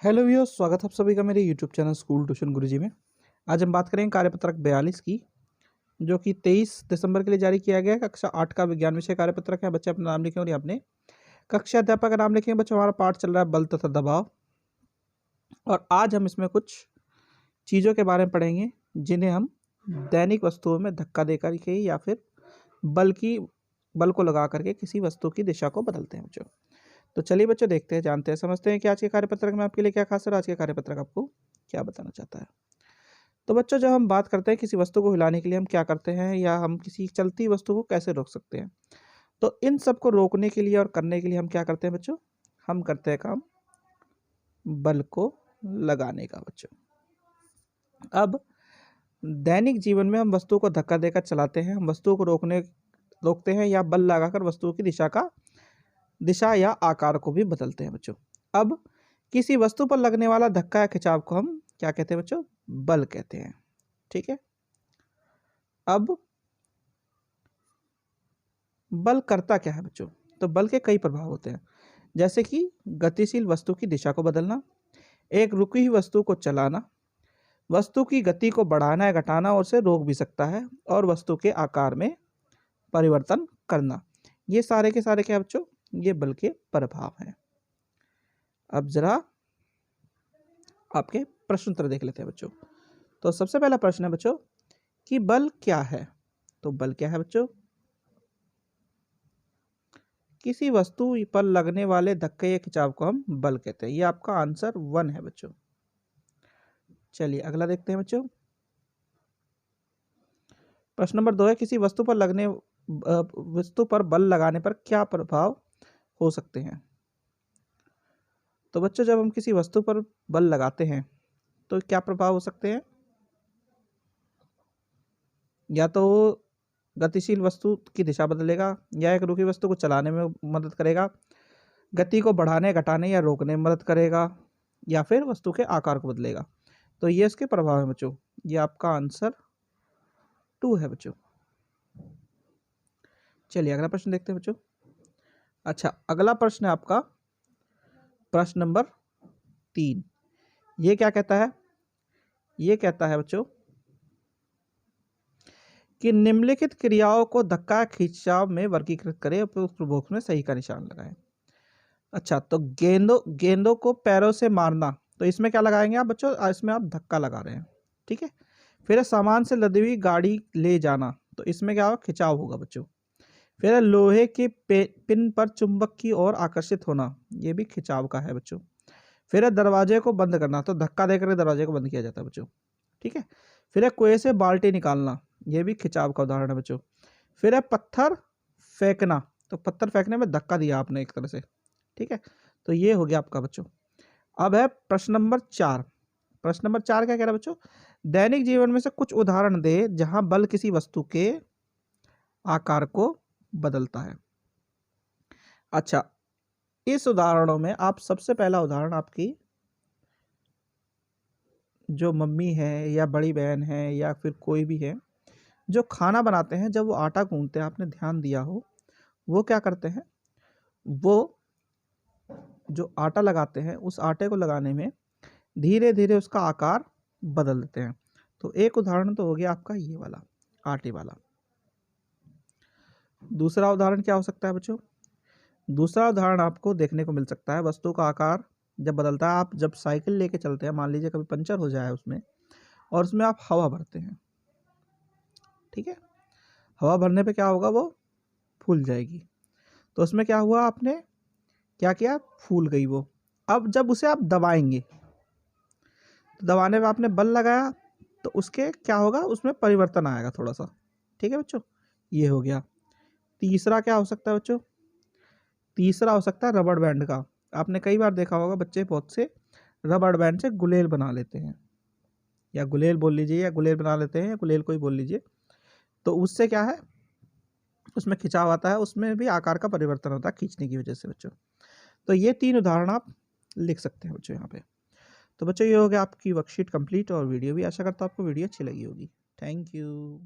Hello viewers, स्वागत है आप सभी का मेरे यूट्यूब चैनल स्कूल ट्यूशन गुरुजी में। आज हम बात करेंगे कार्यपत्रक 42 की, जो कि 23 दिसंबर के लिए जारी किया गया है। कक्षा 8 का विज्ञान विषय कार्यपत्रक है। बच्चे अपना नाम लिखें और यहाँ अपने कक्षा अध्यापक का नाम लिखें। बच्चों, हमारा पाठ चल रहा है बल तथा दबाव, और आज हम इसमें कुछ चीज़ों के बारे में पढ़ेंगे जिन्हें हम दैनिक वस्तुओं में धक्का देकर के या फिर बल को लगा करके किसी वस्तु की दिशा को बदलते हैं बच्चों। तो चलिए बच्चों, देखते हैं, जानते हैं, समझते हैं कि आज के कार्यपत्रक में आपके लिए क्या खास है और आज के कार्यपत्रक आपको क्या बताना चाहता है। तो बच्चों, जब हम बात करते हैं किसी वस्तु को हिलाने के लिए हम क्या करते हैं, या हम किसी चलती वस्तु को कैसे रोक सकते हैं, तो इन सब को रोकने के लिए और करने के लिए हम क्या करते हैं बच्चों, हम करते हैं काम बल को लगाने का बच्चों। अब दैनिक जीवन में हम वस्तु को धक्का देकर चलाते हैं, हम वस्तुओं को रोकते हैं या बल लगाकर वस्तुओं की दिशा या आकार को भी बदलते हैं बच्चों। अब किसी वस्तु पर लगने वाला धक्का या खिंचाव को हम क्या कहते हैं बच्चों, बल कहते हैं। ठीक है। अब बल करता क्या है बच्चों, तो बल के कई प्रभाव होते हैं, जैसे कि गतिशील वस्तु की दिशा को बदलना, एक रुकी हुई वस्तु को चलाना, वस्तु की गति को बढ़ाना या घटाना और उसे रोक भी सकता है, और वस्तु के आकार में परिवर्तन करना। ये सारे के सारे क्या बच्चों, ये बल के प्रभाव हैं। अब जरा आपके प्रश्न उत्तर देख लेते हैं बच्चों। तो सबसे पहला प्रश्न है बच्चों कि बल क्या है। तो बल क्या है बच्चों, किसी वस्तु पर लगने वाले धक्के या खिंचाव को हम बल कहते हैं। ये आपका आंसर 1 है बच्चों। चलिए अगला देखते हैं बच्चों। प्रश्न नंबर 2 है, किसी वस्तु पर बल लगाने पर क्या प्रभाव हो सकते हैं। तो बच्चों, जब हम किसी वस्तु पर बल लगाते हैं तो क्या प्रभाव हो सकते हैं, या तो गतिशील वस्तु की दिशा बदलेगा, या एक रुकी वस्तु को चलाने में मदद करेगा, गति को बढ़ाने, घटाने या रोकने में मदद करेगा, या फिर वस्तु के आकार को बदलेगा। तो ये इसके प्रभाव है बच्चों। ये आपका आंसर 2 है बच्चों। चलिए अगला प्रश्न देखते हैं बच्चों। अच्छा, अगला प्रश्न है आपका प्रश्न नंबर 3। ये क्या कहता है, ये कहता है बच्चों कि निम्नलिखित क्रियाओं को धक्का खिंचाव में वर्गीकृत करें और उस बॉक्स में सही का निशान लगाएं। अच्छा, तो गेंदों को पैरों से मारना, तो इसमें क्या लगाएंगे आप बच्चों, इसमें आप धक्का लगा रहे हैं। ठीक है। फिर सामान से लदी हुई गाड़ी ले जाना, तो इसमें क्या होगा, खिंचाव होगा बच्चों। फिर लोहे के पिन पर चुंबक की ओर आकर्षित होना, ये भी खिंचाव का है बच्चों। फिर दरवाजे को बंद करना, तो धक्का देकर दरवाजे को बंद किया जाता है बच्चों। ठीक है। फिर कुएं से बाल्टी निकालना, ये भी खिंचाव का उदाहरण है बच्चों। फिर पत्थर फेंकना, तो पत्थर फेंकने में धक्का दिया आपने एक तरह से। ठीक है। तो ये हो गया आपका बच्चों। अब है प्रश्न नंबर 4। प्रश्न नंबर 4 क्या कह रहा है बच्चों, दैनिक जीवन में से कुछ उदाहरण दे जहां बल किसी वस्तु के आकार को बदलता है। अच्छा, इस उदाहरणों में आप सबसे पहला उदाहरण आपकी जो मम्मी है या बड़ी बहन है या फिर कोई भी है जो खाना बनाते हैं, जब वो आटा गूंथते हैं, आपने ध्यान दिया हो, वो क्या करते हैं, वो जो आटा लगाते हैं उस आटे को लगाने में धीरे धीरे उसका आकार बदल देते हैं। तो एक उदाहरण तो हो गया आपका ये वाला, आटे वाला। दूसरा उदाहरण क्या हो सकता है बच्चों, दूसरा उदाहरण आपको देखने को मिल सकता है, वस्तु का आकार जब बदलता है। आप जब साइकिल लेके चलते हैं, मान लीजिए कभी पंचर हो जाए उसमें, और उसमें आप हवा भरते हैं। ठीक है। हवा भरने पे क्या होगा, वो फूल जाएगी। तो उसमें क्या हुआ, आपने क्या किया, फूल गई वो। अब जब उसे आप दबाएंगे, तो दबाने पे आपने बल लगाया, तो उसके क्या होगा, उसमें परिवर्तन आएगा थोड़ा सा। ठीक है बच्चों, ये हो गया। तीसरा क्या हो सकता है बच्चों, तीसरा हो सकता है रबड़ बैंड का। आपने कई बार देखा होगा, बच्चे बहुत से रबड़ बैंड से गुलेल बना लेते हैं, या गुलेल बोल लीजिए, या गुलेल बना लेते हैं, या गुलेल को ही बोल लीजिए। तो उससे क्या है, उसमें खिंचाव आता है, उसमें भी आकार का परिवर्तन होता है खींचने की वजह से बच्चों। तो ये 3 उदाहरण आप लिख सकते हैं बच्चों यहाँ पे। तो बच्चों, ये हो गया आपकी वर्कशीट कंप्लीट और वीडियो भी। आशा करता हूँ आपको वीडियो अच्छी लगी होगी। Thank you.